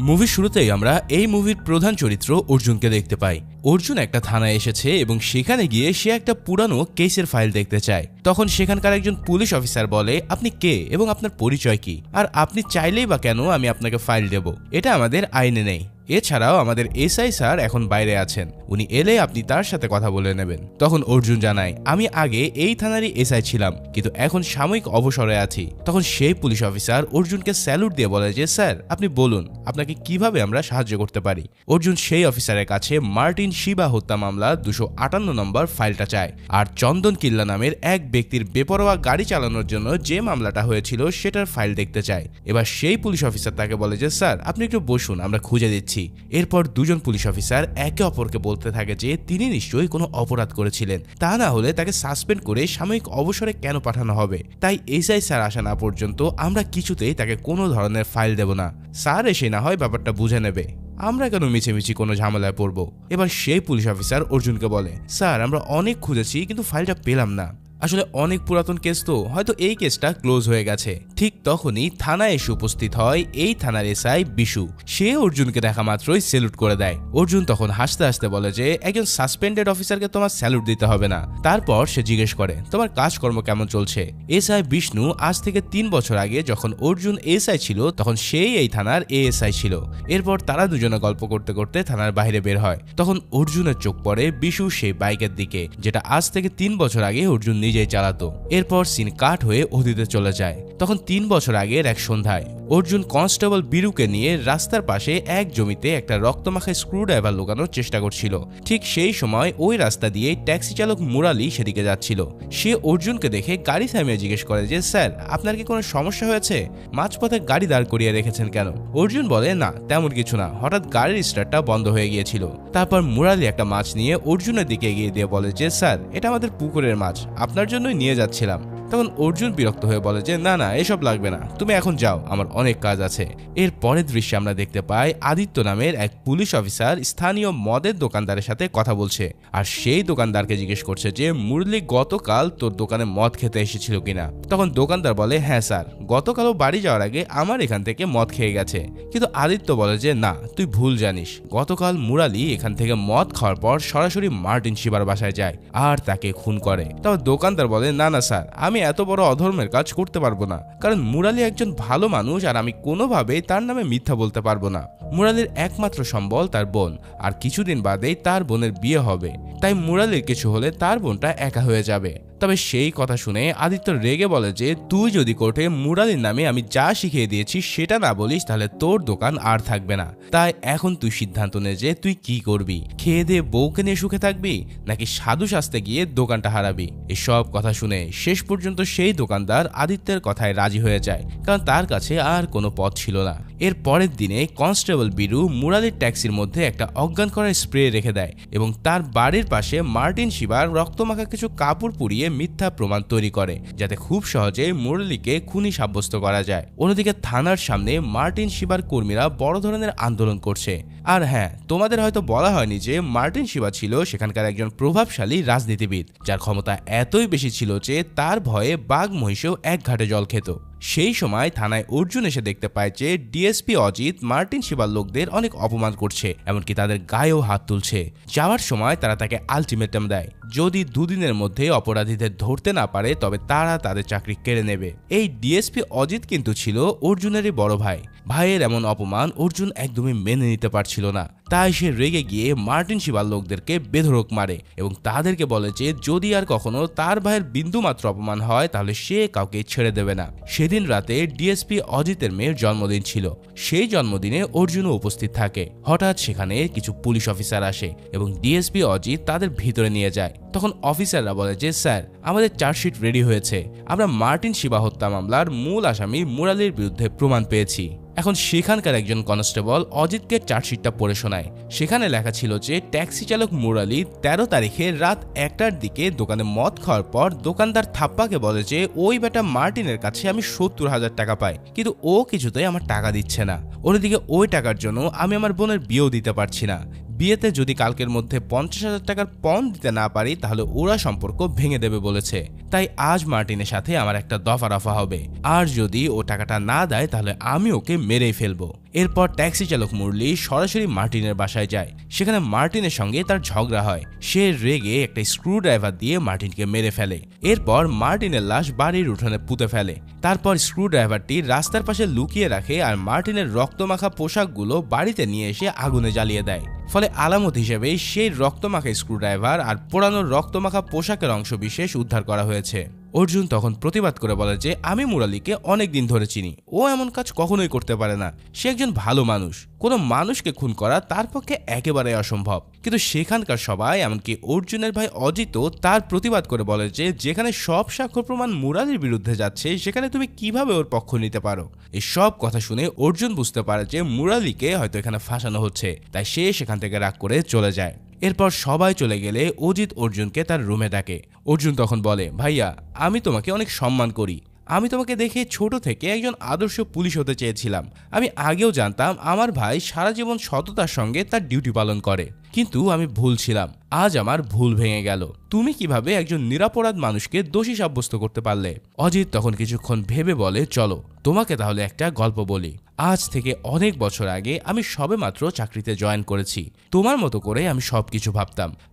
মুভির শুরুতেই আমরা এই মুভির প্রধান চরিত্র অর্জুনকে দেখতে পাই। অর্জুন একটা থানায় এসেছে এবং সেখানে গিয়ে সে একটা পুরানো কেসের ফাইল দেখতে চায়। তখন সেখানকার একজন পুলিশ অফিসার বলে, আপনি কে এবং আপনার পরিচয় কি, আর আপনি চাইলেই বা কেন আমি আপনাকে ফাইল দেব, এটা আমাদের আইনে নেই। এছাড়াও আমাদের এসআই স্যার এখন বাইরে আছেন, উনি এলে আপনি তার সাথে কথা বলে নেবেন। তখন অর্জুন জানায়, আমি আগে এই থানারই এসআই ছিলাম, কিন্তু এখন সাময়িক অবসরে আছি। তখন সেই পুলিশ অফিসার অর্জুনকে স্যালুট দিয়ে বলে যে, স্যার আপনি বলুন আপনাকে কিভাবে আমরা সাহায্য করতে পারি। অর্জুন সেই অফিসারের কাছে মার্টিন শিবা হত্যা মামলা 258 নম্বর ফাইলটা চায়, আর চন্দন কিল্লা নামের এক ব্যক্তির বেপরোয়া গাড়ি চালানোর জন্য যে মামলাটা হয়েছিল সেটার ফাইল দেখতে চায়। এবার সেই পুলিশ অফিসার তাকে বলে যে, স্যার আপনি একটু বসুন, আমরা খুঁজে দিচ্ছি। এরপর দুজন পুলিশ অফিসার একে অপরকে বলতে থাকে যে তিনি নিশ্চয়ই কোনো অপরাধ করেছিলেন, তা না হলে তাকে সাসপেন্ড করে সাময়িক অবসরে কেন পাঠানো হবে। তাই এসআই স্যার আসা না পর্যন্ত আমরা কিছুতেই তাকে কোনো ধরনের ফাইল দেব না। স্যার এসে না হয় ব্যাপারটা বুঝে নেবে, আমরা কেন মিছেমিছি কোনো ঝামেলায় পড়বো। এবার সেই পুলিশ অফিসার অর্জুনকে বলে, স্যার আমরা অনেক খুঁজেছি কিন্তু ফাইলটা পেলাম না, আসলে অনেক পুরাতন কেস তো, হয়তো এই কেসটা ক্লোজ হয়ে গেছে। ঠিক তখনই থানায় এসে উপস্থিত হয় এই থানার এসআই বিশু। সে অর্জুনকে দেখা মাত্রই স্যালুট করে দেয়। অর্জুন তখন হাসতে হাসতে বলে যে, একজন সাসপেন্ডেড অফিসারকে তোমার স্যালুট দিতে হবে না। তারপর সে জিজ্ঞেস করে, তোমার কাজকর্ম কেমন চলছে। এসআই বিষ্ণু আজ থেকে 3 বছর আগে যখন অর্জুন এসআই ছিল তখন সেই এই থানার এএসআই ছিল। এরপর তারা দুজনে গল্প করতে করতে থানার বাইরে বের হয়। তখন অর্জুনের চোখ পড়ে বিশু সেই বাইকের দিকে, যেটা আজ থেকে 3 বছর আগে অর্জুন নিজেই চালাতো। এরপর সিন কাট হয়ে অতীতে চলে যায়। তখন 3 বছর আগের এক সন্ধ্যায় অর্জুন কনস্টেবল বীরুকে নিয়ে রাস্তার পাশে এক জমিতে একটা রক্তমাখা স্ক্রুড্রাইভার লাগানোর চেষ্টা করছিল। ঠিক সেই সময় ওই রাস্তা দিয়ে ট্যাক্সি চালক মুরালি সেদিকে যাচ্ছিল। সে অর্জুনকে দেখে গাড়ি থামিয়ে জিজ্ঞেস করে যে, স্যার আপনার কি কোনো সমস্যা হয়েছে, মাঝপথে গাড়ি দাঁড় করিয়ে রেখেছেন কেন। অর্জুন বলে, না তেমন কিছু না, হঠাৎ গাড়ির স্টার্টটা বন্ধ হয়ে গিয়েছিল। তারপর মুরালি একটা মাছ নিয়ে অর্জুনের দিকে এগিয়ে দিয়ে বলে যে, স্যার এটা আমাদের পুকুরের মাছ, আপনার জন্যই নিয়ে যাচ্ছিলাম। তখন অর্জুন বিরক্ত হয়ে বলে যে, না না এসব লাগবে না, তুমি এখন যাও, আমার অনেক কাজ আছে। এর পরের দৃশ্যে আমরা দেখতে পাই আদিত্য নামের এক পুলিশ অফিসার স্থানীয় মদের দোকানদারের সাথে কথা বলছে, আর সেই দোকানদারকে জিজ্ঞেস করছে যে, মুরলি গতকাল তোর দোকানে মদ খেতে এসেছিল কিনা। তখন দোকানদার বলে, হ্যাঁ স্যার, গতকালও বাড়ি যাওয়ার আগে আমার এখান থেকে মদ খেয়ে গেছে। কিন্তু আদিত্য বলে যে, না তুই ভুল জানিস, গতকাল মুরালি এখান থেকে মদ খাওয়ার পর সরাসরি মার্টিন শিবার বাসায় যায় আর তাকে খুন করে। তবে দোকানদার বলে, না না স্যার, আমি এত বড় অধর্মের কাজ করতে পারবো না, কারণ মুরালি একজন ভালো মানুষ আর আমি কোনোভাবেই তার নামে মিথ্যা বলতে পারবো না। মুরালির একমাত্র সম্বল তার বোন, আর কিছুদিন বাদেই তার বোনের বিয়ে হবে, তাই মুরালির কিছু হলে তার বোনটা একা হয়ে যাবে। তবে সেই কথা শুনে আদিত্য রেগে বলে যে, তুই যদি কোর্টে মুরালির নামে আমি যা শিখিয়ে দিয়েছি সেটা না বলিস তাহলে তোর দোকান আর থাকবে না। তাই এখন তুই সিদ্ধান্ত নে যে তুই কি করবি, খেয়ে দিয়ে বউকে নিয়ে সুখে থাকবি নাকি সাধু সাজতে গিয়ে দোকানটা হারাবি। এসব কথা শুনে শেষ পর্যন্ত সেই দোকানদার আদিত্যের কথায় রাজি হয়ে যায়, কারণ তার কাছে আর কোনো পথ ছিল না। এর পরের দিনে কনস্টেবল বীরু মুরালির ট্যাক্সির মধ্যে একটা অজ্ঞান করার স্প্রে রেখে দেয় এবং তার বাড়ির পাশে মার্টিন শিবার রক্তমাখা কিছু কাপড় পুড়িয়ে মিথ্যা প্রমাণ তৈরি করে, যাতে খুব সহজে মুরলিকে খুনি সাব্যস্ত করা যায়। অন্যদিকে থানার সামনে মার্টিন শিবার কর্মীরা বড় ধরনের আন্দোলন করছে। আর হ্যাঁ, তোমাদের হয়তো বলা হয়নি যে মার্টিন শিবা ছিল সেখানকার একজন প্রভাবশালী রাজনীতিবিদ, যার ক্ষমতা এতই বেশি ছিল যে তার ভয়ে বাঘ মহিষেও এক ঘাটে জল খেত। সেই সময় থানায় অর্জুন এসে দেখতে পায় যে ডিএসপি অজিত মার্টিন শিবার লোকদের অনেক অপমান করছে, এমনকি তাদের গায়েও হাত তুলছে। যাওয়ার সময় তারা তাকে আলটিমেটাম দেয়, যদি 2 দিনের মধ্যে অপরাধীদের ধরতে না পারে তবে তারা তাদের চাকরি কেড়ে নেবে। এই ডিএসপি অজিত কিন্তু ছিল অর্জুনেরই বড় ভাই। ভাইয়ের এমন অপমান অর্জুন একদমই মেনে নিতে পারছিল না, তাই সে রেগে গিয়ে মার্টিন শিবার লোকদেরকে বেধড়ক মারে এবং তাদেরকে বলে যে যদি আর কখনো তার ভাইয়ের বিন্দুমাত্র অপমান হয় তাহলে সে কাউকে ছেড়ে দেবে না। সেদিন রাতে ডিএসপি অজিতের মেয়ের জন্মদিন ছিল, সেই জন্মদিনে অর্জুনও উপস্থিত থাকে। হঠাৎ সেখানে কিছু পুলিশ অফিসার আসে এবং ডিএসপি অজিত তাদের ভিতরে নিয়ে যায়। তখন অফিসাররা বলে যে, স্যার আমাদের চার্জশিট রেডি হয়েছে, আমরা মার্টিন শিবা হত্যা মামলার মূল আসামি মুরালির বিরুদ্ধে প্রমাণ পেয়েছি। এখন সেখানকার একজন কনস্টেবল অজিতকে চার্জশিটটা পড়ে শোনায়। সেখানে লেখা ছিল যে ট্যাক্সি চালক মুরালি 13 তারিখে রাত 1টার দিকে দোকানে মদ খাওয়ার পর দোকানদার থাপ্পাকে বলে যে ওই বেটা মার্টিনের কাছে আমি 70,000 টাকা পাই, কিন্তু ও কিছুতেই আমার টাকা দিচ্ছে না। অন্যদিকে ওই টাকার জন্য আমি আমার বোনের বিয়েও দিতে পারছি না। বিয়েতে যদি কালকের মধ্যে 50,000 টাকার পণ দিতে না পারি তাহলে ওরা সম্পর্ক ভেঙে দেবে বলেছে। তাই আজ মার্টিনের সাথে আমার একটা দফা রফা হবে, আর যদি ও টাকাটা না দেয় তাহলে আমি ওকে মেরেই ফেলবো। এরপর ট্যাক্সি চালক মুরলি সরাসরি মার্টিনের বাসায় যায়। সেখানে মার্টিনের সঙ্গে তার ঝগড়া হয়। সে রেগে একটা স্ক্রু ড্রাইভার দিয়ে মার্টিনকে মেরে ফেলে। এরপর মার্টিনের লাশ বাড়ির উঠোনে পুঁতে ফেলে। তারপর স্ক্রু ড্রাইভারটি রাস্তার পাশে লুকিয়ে রাখে আর মার্টিনের রক্তমাখা পোশাকগুলো বাড়িতে নিয়ে এসে আগুনে জ্বালিয়ে দেয়। ফলে আলামত হিসেবে সেই রক্তমাখা স্ক্রু ড্রাইভার আর পোড়ানো রক্তমাখা পোশাকের অংশ বিশেষ উদ্ধার করা হয়েছে। অর্জুন তখন প্রতিবাদ করে বলে যে আমি মুরালিকে অনেক দিন ধরে চিনি, ও এমন কাজ কখনোই করতে পারে না। সে একজন ভালো মানুষ, কোনো মানুষকে খুন করা তার পক্ষে একেবারে অসম্ভব। কিন্তু সেখানকার সবাই, এমনকি অর্জুনের ভাই অজিত, তার প্রতিবাদ করে বলে যে যেখানে সব সাক্ষ্য প্রমাণ মুরালির বিরুদ্ধে যাচ্ছে সেখানে তুমি কিভাবে ওর পক্ষ নিতে পারো। এই সব কথা শুনে অর্জুন বুঝতে পারে যে মুরালিকে হয়তো এখানে ফাঁসানো হচ্ছে, তাই সে সেখান থেকে রাগ করে চলে যায়। এরপর সবাই চলে গেলে অজিত অর্জুনকে তার রুমে ডাকে। অর্জুন তখন বলে, ভাইয়া আমি তোমাকে অনেক সম্মান করি, আমি তোমাকে দেখে ছোট থেকে একজন আদর্শ পুলিশ হতে চেয়েছিলাম। আমি আগেও জানতাম আমার ভাই সারা জীবন সততার সঙ্গে তার ডিউটি পালন করে, কিন্তু আমি ভুল ছিলাম। আজ আমার ভুল ভেঙে গেল। তুমি কিভাবে একজন নিরপরাধ মানুষকে দোষী সাব্যস্ত করতে পারলে? অজিত তখন কিছুক্ষণ ভেবে বলে, চলো তোমাকে তাহলে একটা গল্প বলি। আজ থেকে অনেক বছর আগে আমি সবেমাত্র চাকরিতে জয়েন করেছি। তোমার মতো করে আমি সবকিছু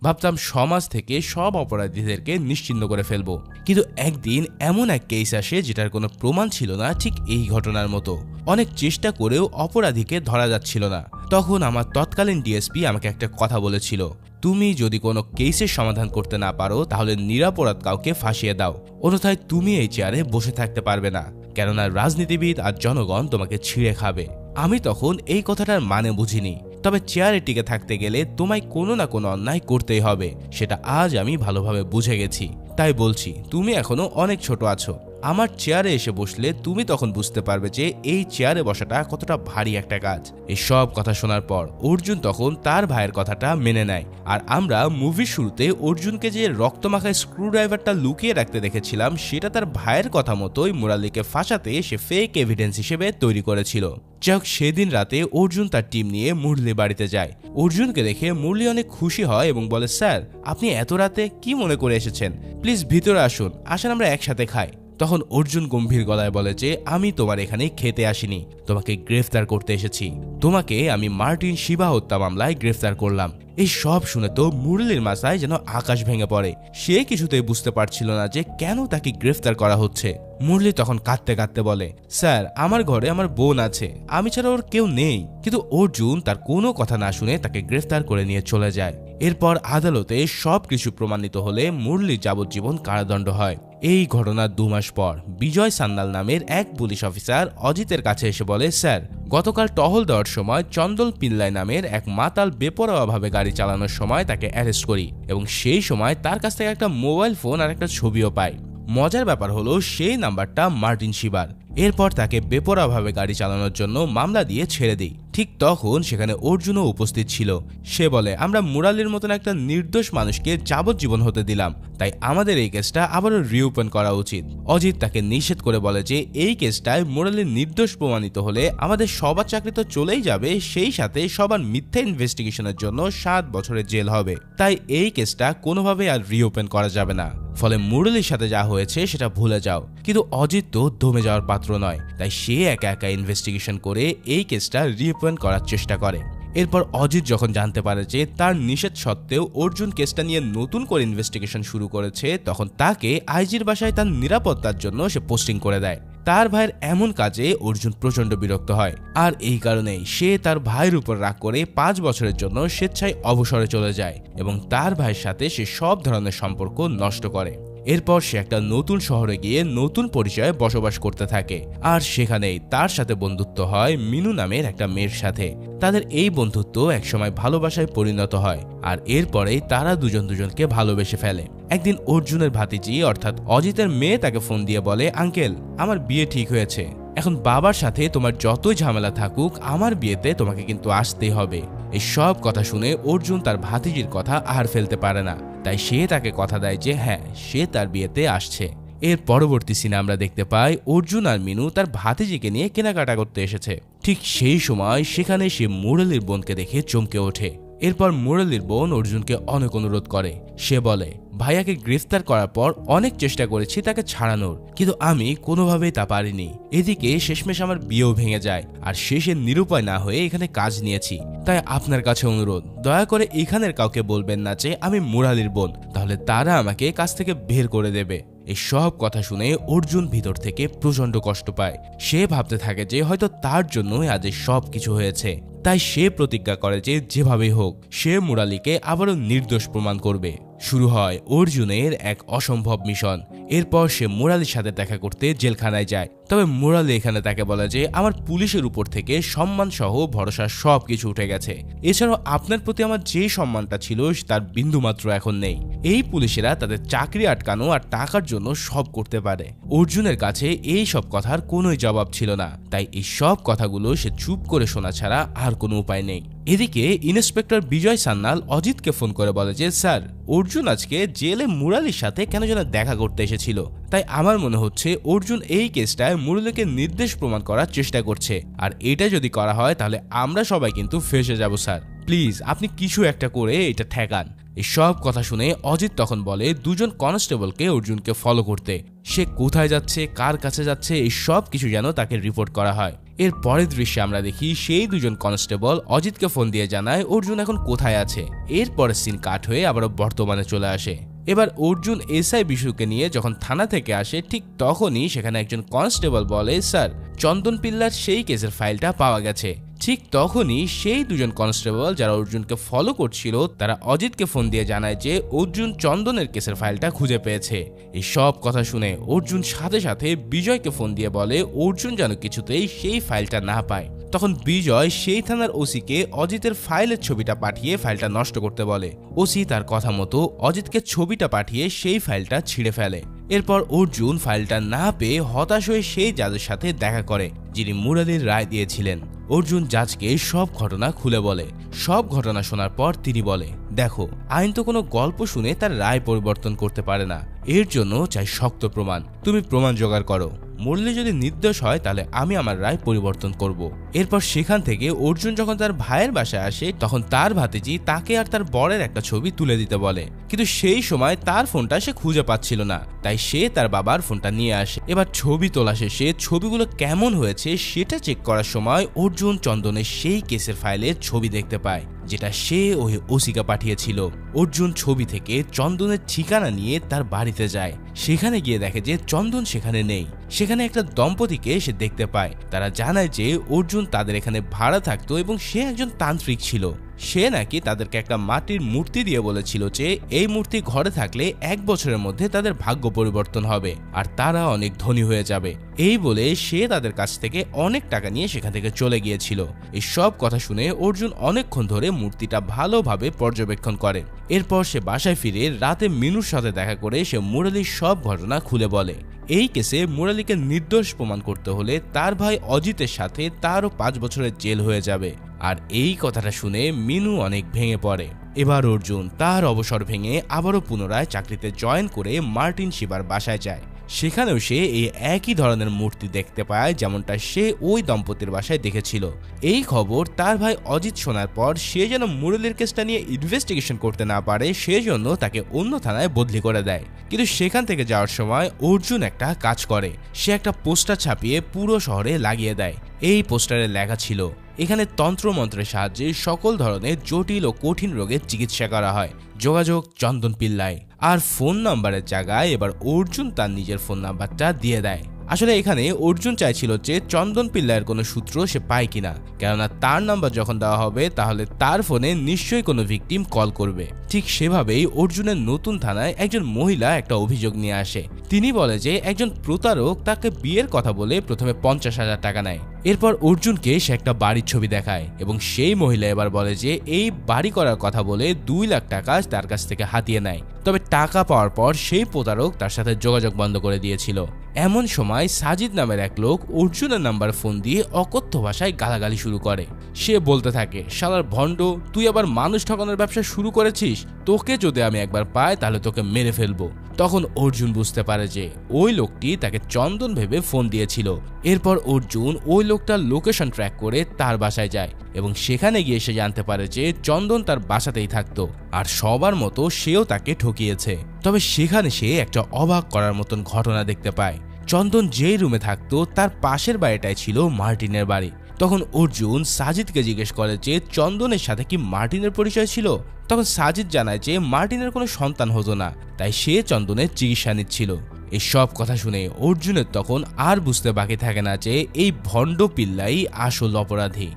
ভাবতাম সমাজ থেকে সব অপরাধীদেরকে নিশ্চিহ্ন করে ফেলবো। কিন্তু একদিন এমন এক কেস আসে যেটার কোনো প্রমাণ ছিল না, ঠিক এই ঘটনার মতো। অনেক চেষ্টা করেও অপরাধীকে ধরা যাচ্ছিল না। তখন আমার তৎকালীন ডিএসপি আমাকে একটা কথা বলেছিল, তুমি যদি কোনো কেসের সমাধান করতে না পারো তাহলে নিরপরাধ কাউকে ফাঁসিয়ে দাও, অন্যথায় তুমি এই চেয়ারে বসে থাকতে পারবে না, কেননা রাজনীতিবিদ আর জনগণ তোমাকে ছিঁড়ে খাবে। আমি তখন এই কথাটার মানে বুঝিনি, তবে চেয়ারে টিকে থাকতে গেলে তোমায় কোনো না কোনো অন্যায় করতেই হবে, সেটা আজ আমি ভালোভাবে বুঝে গেছি। তাই বলছি, তুমি এখনো অনেক ছোট আছো। আমার চেয়ারে এসে বসলে তুমি তখন বুঝতে পারবে যে এই চেয়ারে বসাটা কতটা ভারী একটা কাজ। এই সব কথা শোনার পর অর্জুন তখন তার ভাইয়ের কথাটা মেনে নেয়। আর আমরা মুভির শুরুতে অর্জুনকে যে রক্তমাখায় স্ক্রু ড্রাইভারটা লুকিয়ে রাখতে দেখেছিলাম, সেটা তার ভাইয়ের কথা মতোই মুরালিকে ফাঁসাতে সে ফেক এভিডেন্স হিসেবে তৈরি করেছিল। যাই হোক, সেদিন রাতে অর্জুন তার টিম নিয়ে মুরলি বাড়িতে যায়। অর্জুনকে দেখে মুরলি অনেক খুশি হয় এবং বলে, স্যার আপনি এত রাতে কি মনে করে এসেছেন? প্লিজ ভিতরে আসুন, আমরা একসাথে খাই। তখন অর্জুন গম্ভীর গলায় বলে যে আমি তোমার এখানে খেতে আসিনি, তোমাকে গ্রেফতার করতে এসেছি। তোমাকে আমি মার্টিন শিবা হত্যা মামলায় গ্রেফতার করলাম। এই সব শুনে তো মুরলির মাথায় যেন আকাশ ভেঙে পড়ে। সে কিছুতেই বুঝতে পারছিল না যে কেন তাকে গ্রেফতার করা হচ্ছে। মুরলি তখন কাঁদতে কাঁদতে বলে, স্যার আমার ঘরে আমার বোন আছে, আমি ছাড়া ওর কেউ নেই। কিন্তু অর্জুন তার কোনো কথা না শুনে তাকে গ্রেফতার করে নিয়ে চলে যায়। এরপর আদালতে সবকিছু প্রমাণিত হলে মুরলির যাবজ্জীবন কারাদণ্ড হয়। এই ঘটনার 2 মাস পর বিজয় সান্যাল নামের এক পুলিশ অফিসার অজিতের কাছে এসে বলে, স্যার গতকাল টহল দেওয়ার সময় চন্দল পিল্লাই নামের এক মাতাল বেপরোয়াভাবে গাড়ি চালানোর সময় তাকে অ্যারেস্ট করি এবং সেই সময় তার কাছ থেকে একটা মোবাইল ফোন আর একটা ছবিও পাই। মজার ব্যাপার হলো সেই নাম্বারটা মার্টিন শিবার। এরপর তাকে বেপরোয়াভাবে গাড়ি চালানোর জন্য মামলা দিয়ে ছেড়ে দিই। ঠিক তখন সেখানে অর্জুনও উপস্থিত ছিল। সে বলে, আমরা মুরালির মতন একটা নির্দোষ মানুষকে যাবজ্জীবন হতে দিলাম, তাই আমাদের এই কেসটা আবারও রিওপেন করা উচিত। অজিত তাকে নিষেধ করে বলে যে এই কেসটায় মুরালির নির্দোষ প্রমাণিত হলে আমাদের সবার চাকরি তো চলেই যাবে, সেই সাথে সবার মিথ্যা ইনভেস্টিগেশনের জন্য 7 বছরের জেল হবে। তাই এই কেসটা কোনোভাবে আর রিওপেন করা যাবে না। ফলে মুরালির সাথে যা হয়েছে সেটা ভুলে যাও। কিন্তু অজিত তো দমে যাওয়ার পাত্র নয়, তাই সে একা একা ইনভেস্টিগেশন করে এই কেসটা রিওপেন করার চেষ্টা করে। এরপর অজিত যখন জানতে পারে যে তার নিষেধ সত্ত্বেও অর্জুন কেসটা নিয়ে নতুন করে ইনভেস্টিগেশন শুরু করেছে, তখন তাকে আইজির বাসায় তার নিরাপত্তার জন্য সে পোস্টিং করে দেয়। তার ভাইয়ের এমন কাজে অর্জুন প্রচন্ড বিরক্ত হয়, আর এই কারণেই সে তার ভাইয়ের উপর রাগ করে 5 বছরের জন্য স্বেচ্ছায় অবসরে চলে যায় এবং তার ভাইয়ের সাথে সে সব ধরনের সম্পর্ক নষ্ট করে। এরপর সে একটা নতুন শহরে গিয়ে নতুন পরিচয়ে বসবাস করতে থাকে, আর সেখানেই তার সাথে বন্ধুত্ব হয় মিনু নামের একটা মেয়ের সাথে। তাদের এই বন্ধুত্ব একসময় ভালোবাসায় পরিণত হয়, আর এরপরেই তারা দুজনকে ভালোবেসে ফেলে। একদিন অর্জুনের ভাতিজি অর্থাৎ অজিতের মেয়ে তাকে ফোন দিয়ে বলে, আঙ্কেল আমার বিয়ে ঠিক হয়েছে, এখন বাবার সাথে তোমার যতই ঝামেলা থাকুক আমার বিয়েতে তোমাকে কিন্তু আসতেই হবে। এই সব কথা শুনে অর্জুন তার ভাতিজির কথা আর ফেলতে পারে না, তাই সে তাকে কথা দেয় যে হ্যাঁ সে তার বিয়েতে আসছে। এর পরবর্তী সিনে আমরা দেখতে পাই অর্জুন আর মিনু তার ভাতিজিকে নিয়ে কেনাকাটা করতে এসেছে। ঠিক সেই সময় সেখানে সে মুরালির বোনকে দেখে চমকে ওঠে। এরপর মুরালির বোন অর্জুনকে অনেক অনুরোধ করে। সে বলে, ভাইয়াকে গ্রেফতার করার পর অনেক চেষ্টা করেছি তাকে ছাড়ানোর, কিন্তু আমি কোনোভাবেই তা পারিনি। এদিকে শেষমেশ আমার বিয়েও ভেঙে যায়, আর শেষে নিরুপায় না হয়ে এখানে কাজ নিয়েছি। তাই আপনার কাছে অনুরোধ, দয়া করে এখানের কাউকে বলবেন না যে আমি মুরালির বোন, তাহলে তারা আমাকে কাজ থেকে বের করে দেবে। এই সব কথা শুনে অর্জুন ভিতর থেকে প্রচন্ড কষ্ট পায়। সে ভাবতে থাকে যে হয়তো তার জন্যই আজ সব কিছু হয়েছে। তাই সে প্রতিজ্ঞা করে যে যেভাবেই হোক সে মুরালিকে আবারও নির্দোষ প্রমাণ করবে। শুরু হয় অর্জুনের এক অসম্ভব মিশন। এরপর সে মুরালির সাথে দেখা করতে জেলখানায় যায়। তবে মুরালি এখানে তাকে বলে যে আমার পুলিশের উপর থেকে সম্মান সহ ভরসা সবকিছু উঠে গেছে। এছাড়াও আপনার প্রতি আমার যে সম্মানটা ছিল তার বিন্দুমাত্র এখন নেই। এই পুলিশেরা তাদের চাকরি আটকানো আর টাকার জন্য সব করতে পারে। অর্জুনের কাছে এই সব কথার কোনোই জবাব ছিল না, তাই এই সব কথাগুলো সে চুপ করে শোনা ছাড়া আর কোনো উপায় নেই। এদিকে ইন্সপেক্টর বিজয় সান্যাল অজিতকে ফোন করে বলে যে স্যার, অর্জুন আজকে জেলে মুরালির সাথে কেন যেন দেখা করতে এসেছিল। তাই আমার মনে হচ্ছে অর্জুন এই কেসটায় মুরালিকে নির্দোষ প্রমাণ করার চেষ্টা করছে, আর এটা যদি করা হয় তাহলে আমরা সবাই কিন্তু ফেঁসে যাব স্যার। প্লিজ আপনি কিছু একটা করে এটা ঠেকান। এই সব কথা শুনে অজিত তখন বলে দুজন কনস্টেবলকে অর্জুনকে ফলো করতে। সে কোথায় যাচ্ছে, কার কাছে যাচ্ছে, এই সব কিছু যেন তাকে রিপোর্ট করা হয়। এর পরের দৃশ্যে আমরা দেখি সেই দুজন কনস্টেবল অজিতকে ফোন দিয়ে জানায় অর্জুন এখন কোথায় আছে। এরপরে সিন কাট হয়ে আবারও বর্তমানে চলে আসে। এবার অর্জুন এসআই বিশুকে নিয়ে যখন থানা থেকে আসে, ঠিক তখনই সেখানে একজন কনস্টেবল বলে স্যার, চন্দন পিল্লার সেই কেসের ফাইলটা পাওয়া গেছে। ঠিক তখনই সেই দুজন কনস্টেবল যারা অর্জুনকে ফলো করছিল তারা অজিতকে ফোন দিয়ে জানায় যে অর্জুন চন্দনের কেসের ফাইলটা খুঁজে পেয়েছে। এই সব কথা শুনে অর্জুন সাথে সাথে বিজয়কে ফোন দিয়ে বলে অর্জুন যেন কিছুতেই সেই ফাইলটা না পায়। তখন বিজয় সেই থানার ওসিকে অজিতের ফাইলের ছবিটা পাঠিয়ে ফাইলটা নষ্ট করতে বলে। ওসি তার কথা মতো অজিতকে ছবিটা পাঠিয়ে সেই ফাইলটা ছিঁড়ে ফেলে। এরপর অর্জুন ফাইলটা না পেয়ে হতাশ হয়ে সেই জাজের সাথে দেখা করে যিনি মুরালির রায় দিয়েছিলেন। অর্জুন জাজকে সব ঘটনা খুলে বলে। সব ঘটনা শোনার পর তিনি বলে, দেখো, আইন তো কোনো গল্প শুনে তার রায় পরিবর্তন করতে পারে না, এর জন্য চাই শক্ত প্রমাণ। তুমি প্রমাণ জোগাড় করো। মুরালি যদি নির্দোষ হয় তাহলে আমি আমার রায় পরিবর্তন করব। এরপর সেখান থেকে অর্জুন যখন তার ভাইয়ের বাসায় আসে তখন তার ভাতিজি তাকে আর তার বরের একটা ছবি তুলে দিতে বলে, কিন্তু সেই সময় তার ফোনটা সে খুঁজে পাচ্ছিল না। তাই সে তার বাবার ফোনটা নিয়ে আসে। এবার ছবি তোলা শেষে ছবিগুলো কেমন হয়েছে সেটা চেক করার সময় অর্জুন চন্দনের সেই কেসের ফাইলের ছবি দেখতে পায় যেটা সে ওই ওসিকে পাঠিয়েছিল। অর্জুন ছবি থেকে চন্দনের ঠিকানা নিয়ে তার বাড়িতে যায়। সেখানে গিয়ে দেখে যে চন্দন সেখানে নেই। সেখানে একটা দম্পতিকে সে দেখতে পায়। তারা জানায় যে অর্জুন তাদের এখানে ভাড়া থাকতো এবং সে একজন তান্ত্রিক ছিল। সে নাকি তাদেরকে একটা মাটির মূর্তি দিয়ে বলেছিল যে এই মূর্তি ঘরে থাকলে 1 বছরের মধ্যে তাদের ভাগ্য পরিবর্তন হবে আর তারা অনেক ধনী হয়ে যাবে। এই বলে সে তাদের কাছ থেকে অনেক টাকা নিয়ে সেখান থেকে চলে গিয়েছিল। এই সব কথা শুনে অর্জুন অনেকক্ষণ ধরে মূর্তিটা ভালোভাবে পর্যবেক্ষণ করে। এরপর সে বাসায় ফিরে রাতে মিনুর সাথে দেখা করে সে মুরালির সব ঘটনা খুলে বলে। এই কেসে মুরালিকে নির্দোষ প্রমাণ করতে হলে তার ভাই অজিতের সাথে তারও 5 বছরের জেল হয়ে যাবে। আর এই কথাটা শুনে মিনু অনেক ভেঙে পড়ে। এবার অর্জুন তার অবসর ভেঙে আবারও পুনরায় চাকরিতে জয়েন করে মার্টিন শিবার বাসায় যায়। সেখানেও সে এই একই ধরনের মূর্তি দেখতে পায় যেমনটা সে ওই দম্পতির বাসায় দেখেছিল। এই খবর তার ভাই অজিত শোনার পর সে যেন মুরালির কেসটা নিয়ে ইনভেস্টিগেশন করতে না পারে সেজন্য তাকে অন্য থানায় বদলি করে দেয়। কিন্তু সেখান থেকে যাওয়ার সময় অর্জুন একটা কাজ করে। সে একটা পোস্টার ছাপিয়ে পুরো শহরে লাগিয়ে দেয়। এই পোস্টারে লেখা ছিল এখানে তন্ত্রমন্ত্রের সাহায্যে সকল ধরনের জটিল ও কঠিন রোগের চিকিৎসা করা হয়, যোগাযোগ চন্দন পিল্লাই। আর ফোন নাম্বারের জায়গায় এবার অর্জুন তার নিজের ফোন নাম্বারটা দিয়ে দেয়। আসলে এখানে অর্জুন চাইছিল যে চন্দন পিল্লাইয়ের কোনো সূত্র সে পায় কিনা, কেননা তার নাম্বার যখন দেওয়া হবে তাহলে তার ফোনে নিশ্চয়ই কোনো ভিকটিম কল করবে। ঠিক সেভাবেই অর্জুনের নতুন থানায় একজন মহিলা একটা অভিযোগ নিয়ে আসে। তিনি বলে যে একজন প্রতারক তাকে বিয়ের কথা বলে প্রথমে 50,000 টাকা নেয়। এরপর অর্জুনকে সে একটা বাড়ির ছবি দেখায় এবং সেই মহিলা এবার বলে যে এই বাড়ি করার কথা বলে 2 লাখ টাকা তার কাছ থেকে হাতিয়ে নেয়। তবে টাকা পাওয়ার পর সেই প্রতারক তার সাথে যোগাযোগ বন্ধ করে দিয়েছিল। এমন সময় সাজিদ নামের এক লোক অর্জুনের নাম্বার ফোন দিয়ে অকথ্য ভাষায় গালাগালি শুরু করে। সে বলতে থাকে, শালার ভণ্ড, তুই আবার মানুষ ঠকানোর ব্যবসা শুরু করেছিস, তোকে যদি আমি একবার পাই তাহলে তোকে মেরে ফেলবো। তখন অর্জুন বুঝতে পারে যে ওই লোকটি তাকে চন্দন ভেবে ফোন দিয়েছিল। এরপর অর্জুন ওই লোকটার লোকেশন ট্র্যাক করে তার বাসায় যায় এবং সেখানে গিয়ে সে জানতে পারে যে চন্দন তার বাসাতেই থাকতো আর সবার মতো সেও তাকে ঠকিয়েছে। তবে সেখানে সে একটা অবাক করার মতন ঘটনা দেখতে পায়। চন্দন যেই রুমে থাকতো তার পাশের বাড়িটাই ছিল মার্টিনের বাড়ি। তখন অর্জুন সাজিদকে জিজ্ঞেস করে যে চন্দনের সাথে কি মার্টিনের পরিচয় ছিল। তখন সাজিদ জানায় যে মার্টিনের কোনো সন্তান হতো না, তাই সে চন্দনের চিকিৎসা নিচ্ছিল। এই সব কথা শুনে অর্জুনের তখন আর বুঝতে বাকি থাকে না যে এই ভণ্ড পিল্লাই আসল অপরাধী।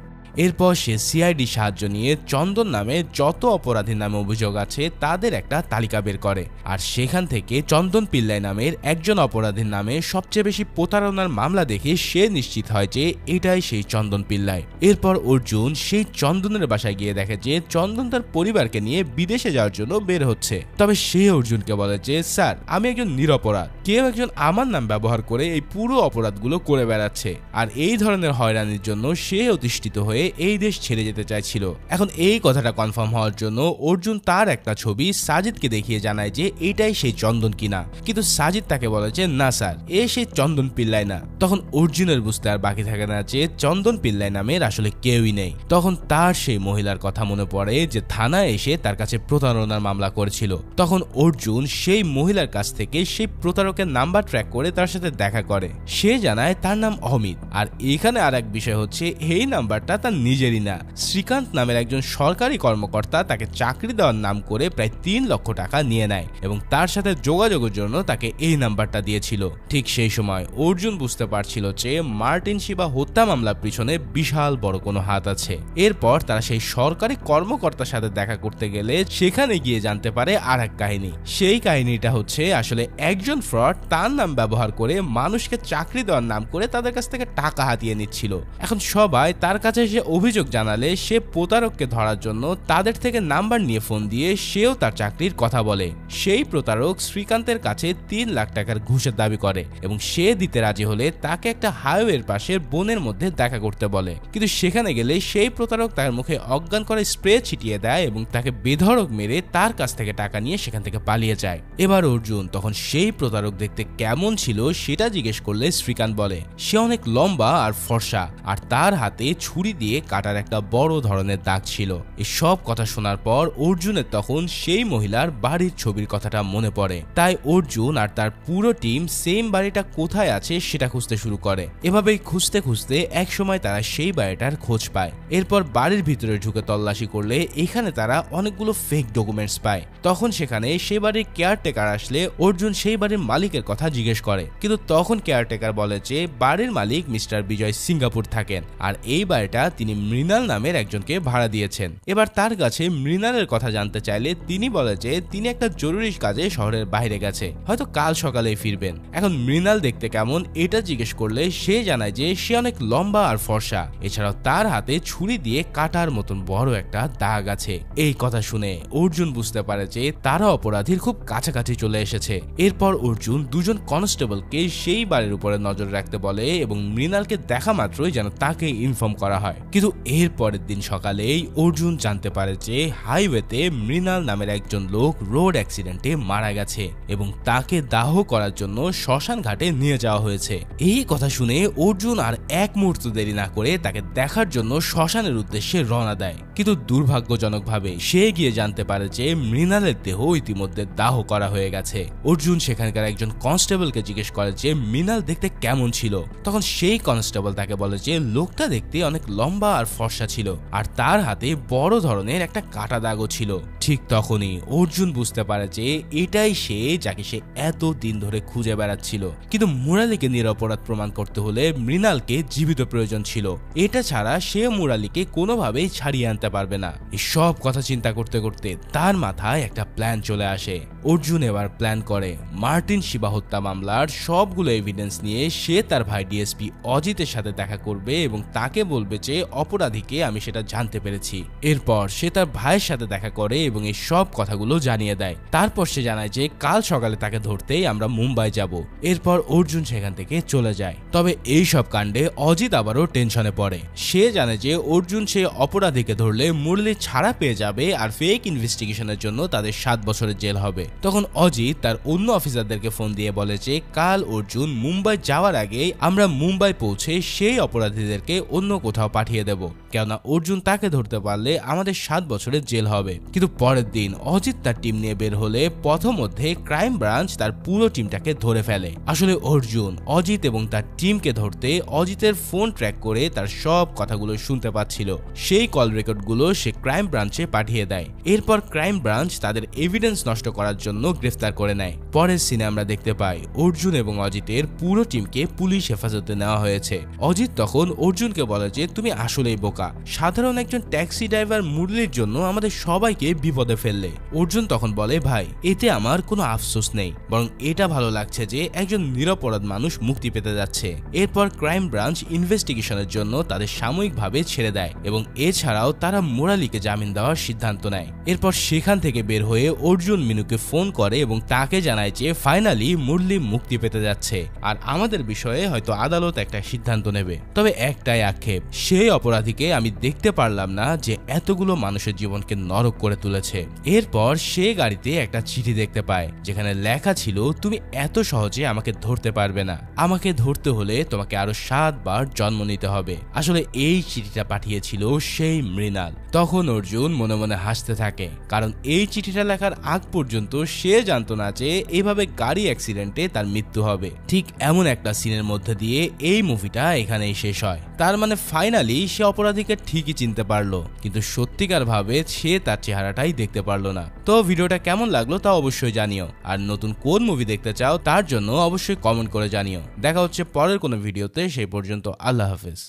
এরপর সে সিআইডি সাহায্য নিয়ে চন্দন নামে যত অপরাধীর নামে অভিযোগ আছে তাদের একটা তালিকা বের করে, আর সেখান থেকে চন্দন পিল্লাই নামের একজন অপরাধীর নামে সবচেয়ে বেশি প্রতারণার মামলা দেখে সে নিশ্চিত হয় যে এটাই সেই চন্দন পিল্লাই। এরপর অর্জুন সেই চন্দনের বাসায় গিয়ে দেখে যে চন্দন তার পরিবারকে নিয়ে বিদেশে যাওয়ার জন্য বের হচ্ছে। তবে সে অর্জুনকে বলে যে স্যার, আমি একজন নিরপরাধ, কেউ একজন আমার নাম ব্যবহার করে এই পুরো অপরাধগুলো করে বেড়াচ্ছে, আর এই ধরনের হয়রানির জন্য সে অতিষ্ঠিত হয়ে এই দেশ ছেড়ে যেতে চাইছিল। এখন এই কথাটা কনফার্ম হওয়ার জন্য অর্জুন তার একটা ছবি সাজিদকে দেখিয়ে জানায় যে এটাই সেই চন্দন কিনা, কিন্তু সাজিদ তাকে বলে যে না স্যার, এ সেই চন্দন পিল্লাই না। তখন অর্জুনের বুঝতে আর বাকি থাকে না যে চন্দন পিল্লাই নামের আসলে কেউই নেই। তখন তার সেই মহিলার কথা মনে পড়ে যে থানায় এসে তার কাছে প্রতারণার মামলা করেছিল। তখন অর্জুন সেই মহিলার কাছ থেকে সেই প্রতারকের নাম্বার ট্র্যাক করে তার সাথে দেখা করে। সে জানায় তার নাম অমিত, আর এখানে আর এক বিষয় হচ্ছে এই নাম্বারটা তার নিজেরই না। শ্রীকান্ত নামের একজন সরকারি কর্মকর্তা তাকে চাকরি দেওয়ার নাম করে প্রায় 3 লক্ষ টাকা নিয়ে নেয় এবং তার সাথে যোগাযোগের জন্য তাকে এই নাম্বারটা দিয়েছিল। ঠিক সেই সময় অর্জুন বুঝতে পারছিল যে মার্টিন শিবা হত্যা মামলার পিছনে বিশাল বড় কোনো হাত আছে। এরপর তারা সেই সরকারি কর্মকর্তার সাথে দেখা করতে গেলে সেখানে গিয়ে জানতে পারে আর এক কাহিনী। সেই কাহিনীটা হচ্ছে আসলে একজন ফ্রড তার নাম ব্যবহার করে মানুষকে চাকরি দেওয়ার নাম করে তাদের কাছ থেকে টাকা হাতিয়ে নিচ্ছিল। এখন সবাই তার কাছে এসে অভিযোগ জানালে সে প্রতারককে ধরার জন্য তাদের থেকে নাম্বার নিয়ে ফোন দিয়ে সেও তার চাকরির কথা বলে। সেই প্রতারক শ্রীকান্তের কাছে 3 লাখ টাকার ঘুষের দাবি করে এবং সে দিতে রাজি হলে তাকে একটা হাইওয়ের পাশে বনের মধ্যে দেখা করতে বলে, কিন্তু সেখানে গেলে সেই প্রতারক তার মুখে অজ্ঞান করে স্প্রে ছিটিয়ে দেয় এবং তাকে বেধড়ক মেরে তার কাছ থেকে টাকা নিয়ে সেখান থেকে পালিয়ে যায়। এবার অর্জুন তখন সেই প্রতারক দেখতে কেমন ছিল সেটা জিজ্ঞেস করলে শ্রীকান্ত বলে সে অনেক লম্বা আর ফর্সা, আর তার হাতে ছুরি দিয়ে কাটার একটা বড় ধরনের দাগ ছিল। এই সব কথা শোনার পর অর্জুনের তখন সেই মহিলার বাড়ির ছবির কথাটা মনে পড়ে। তাই অর্জুন আর তার পুরো টিম সেম বাড়িটা কোথায় আছে সেটা খুঁজতে শুরু করে। এভাবেই খুঁজতে খুঁজতে এক সময় তারা সেই বাড়িটার খোঁজ পায়। এরপর বাড়ির ভিতরে ঢুকে তল্লাশি করলে এখানে তারা অনেকগুলো ফেক ডকুমেন্টস পায়। তখন সেখানে সেই বাড়ির কেয়ারটেকার আসলে অর্জুন সেই বাড়ির মালিকের কথা জিজ্ঞেস করে, কিন্তু তখন কেয়ারটেকার বলে যে বাড়ির মালিক মিস্টার বিজয় সিঙ্গাপুর থাকেন, আর এই বাড়িটা তিনি মৃণাল নামের একজনকে ভাড়া দিয়েছেন। এবার তার কাছে মৃণালের কথা জানতে চাইলে তিনি বলে যে তিনি একটা জরুরি কাজে শহরের বাইরে গেছে, হয়তো কাল সকালেই ফিরবেন। এখন মৃণাল দেখতে কেমন এটা জিজ্ঞেস করলে সে জানায় যে সে অনেক লম্বা আর ফর্সা, এছাড়াও তার হাতে ছুরি দিয়ে কাটার মতন বড় একটা দাগ আছে। এই কথা শুনে অর্জুন বুঝতে পারে যে তারা অপরাধীর খুব কাছাকাছি চলে এসেছে। এরপর অর্জুন দুজন কনস্টেবলকে সেই বাড়ির উপরে নজর রাখতে বলে এবং মৃণালকে দেখা মাত্রই যেন তাকে ইনফর্ম করা হয়। কিন্তু এর পরের দিন সকালেই অর্জুন জানতে পারে যে হাইওয়েতে মৃণাল নামের একজন লোক রোড অ্যাক্সিডেন্টে মারা গেছে এবং তাকে দাহ করার জন্য শ্মশান ঘাটে নিয়ে যাওয়া হয়েছে। এই কথা শুনে অর্জুন আর এক মুহূর্ত দেরি না করে তাকে দেখার জন্য শ্মশানের উদ্দেশ্যে রওনা দেয়, কিন্তু দুর্ভাগ্যজনকভাবে সে গিয়ে জানতে পারে যে মৃণালের দেহ ইতিমধ্যে দাহ করা হয়ে গেছে। অর্জুন সেখানকার একজন কনস্টেবলকে জিজ্ঞেস করে যে মৃণাল দেখতে কেমন ছিল। তখন সেই কনস্টেবল তাকে বলে যে লোকটা দেখতে অনেক লম্বা আর ফর্সা ছিল, আর তার হাতে বড় ধরনের একটা কাটা দাগও ছিল। ঠিক তখনই অর্জুন বুঝতে পারে যে এটাই সে যাকে সে এত দিন ধরে খুঁজে বেড়াচ্ছিল, কিন্তু মুরালিকে নিরপরাধ প্রমাণ করতে হলে মৃণালকে জীবিত প্রয়োজন ছিল। এটা ছাড়া সে মুরালিকে কোনোভাবেই ছাড়িয়ে আনতে পারবে না। এই সব কথা চিন্তা করতে করতে তার মাথায় একটা প্ল্যান চলে আসে। অর্জুন এবার প্ল্যান করে মার্টিন শিবা হত্যা মামলার সবগুলো এভিডেন্স নিয়ে সে তার ভাই ডিএসপি অজিতের সাথে দেখা করবে এবং তাকে বলবে যে অপরাধীকে আমি সেটা জানতে পেরেছি। এরপর সে তার ভাইয়ের সাথে দেখা করে এবং এবং এই সব কথাগুলো জানিয়ে দেয়। তারপর সে জানায় যে কাল সকালে তাকে ধরতেই আমরা মুম্বাই যাব। এরপর অর্জুন সেখান থেকে চলে যায়। তবে এই সব কাণ্ডে অজিত আবারও টেনশনে পড়ে। সে জানে যে অর্জুন সেই অপরাধীকে ধরলে মুরলি ছাড়া পেয়ে যাবে আর ফেক ইনভেস্টিগেশনের জন্য তাদের 7 বছরের জেল হবে। তখন অজিত তার অন্য অফিসারদেরকে ফোন দিয়ে বলে যে কাল অর্জুন মুম্বাই যাওয়ার আগে আমরা মুম্বাই পৌঁছে সেই অপরাধীদেরকে অন্য কোথাও পাঠিয়ে দেব, কেননা অর্জুন তাকে ধরতে পারলে আমাদের 7 বছরের জেল হবে। কিন্তু পরের দিন অজিত তার টিম নিয়ে বের হলে পথমধ্যে ক্রাইম ব্রাঞ্চ তার পুরো টিমটাকে ধরে ফেলে। আসলে অর্জুন অজিত এবং তার টিমকে ধরতে অজিতের ফোন ট্র্যাক করে তার সব কথাগুলো শুনতে পাচ্ছিল। সেই কল রেকর্ডগুলো সে ক্রাইম ব্রাঞ্চে পাঠিয়ে দেয়। এরপর ক্রাইম ব্রাঞ্চ তাদের এভিডেন্স নষ্ট করার জন্য গ্রেফতার করে নেয়। পরের সিনে আমরা দেখতে পাই অর্জুন এবং অজিতের পুরো টিমকে পুলিশ হেফাজতে নেওয়া হয়েছে। অজিত তখন অর্জুনকে বলে যে তুমি আসলেই বোকা, সাধারণ একজন ট্যাক্সি ড্রাইভার মুরলির জন্য আমাদের সবাইকে বিপদে ফেললে। অর্জুন তখন বলে ভাই এতে আমার কোনো আফসোস নেই, বরং এটা ভালো লাগছে যে একজন নিরপরাধ মানুষ মুক্তি পেতে যাচ্ছে। এরপর ক্রাইম ব্রাঞ্চ ইনভেস্টিগেশনের জন্য তাদের সাময়িকভাবে ছেড়ে দেয় এবং এছাড়াও তারা মুরালিকে জামিন দেওয়ার সিদ্ধান্ত নেয়। এরপর সেখান থেকে বের হয়ে অর্জুন মিনুকে ফোন করে এবং তাকে জানায় যে ফাইনালি মুরলি মুক্তি পেতে যাচ্ছে আর আমাদের বিষয়ে হয়তো আদালত একটা সিদ্ধান্ত নেবে। তবে একটাই আক্ষেপ, সেই অপরাধীকে আমি দেখতে পারলাম না যে এতগুলো মানুষের জীবনকে নরক করে তুলেছে। এরপর সে গাড়িতে একটা চিঠি দেখতে পায় যেখানে লেখা ছিল তুমি এত সহজে আমাকে ধরতে পারবে না, আমাকে ধরতে হলে তোমাকে আরো 7 বার জন্ম নিতে হবে। আসলে এই চিঠিটা পাঠিয়েছিল সেই মৃণাল। তখন অর্জুন মনে মনে হাসতে থাকে, কারণ এই চিঠিটা লেখার আগ পর্যন্ত সে জানতো না যে এভাবে গাড়ি অ্যাক্সিডেন্টে তার মৃত্যু হবে। ঠিক এমন একটা সিনের মধ্যে দিয়ে এই মুভিটা এখানেই শেষ হয়। তার মানে ফাইনালি সে অপরাধীকে ঠিকই চিনতে পারলো, কিন্তু সত্যিকার ভাবে সে তার চেহারাটাই দেখতে পারলো না। তো ভিডিওটা কেমন লাগলো তা অবশ্যই জানিও, আর নতুন কোন মুভি দেখতে চাও তার জন্য অবশ্যই কমেন্ট করে জানিও। দেখা হচ্ছে পরের কোনো ভিডিওতে, সেই পর্যন্ত আল্লাহ হাফেজ।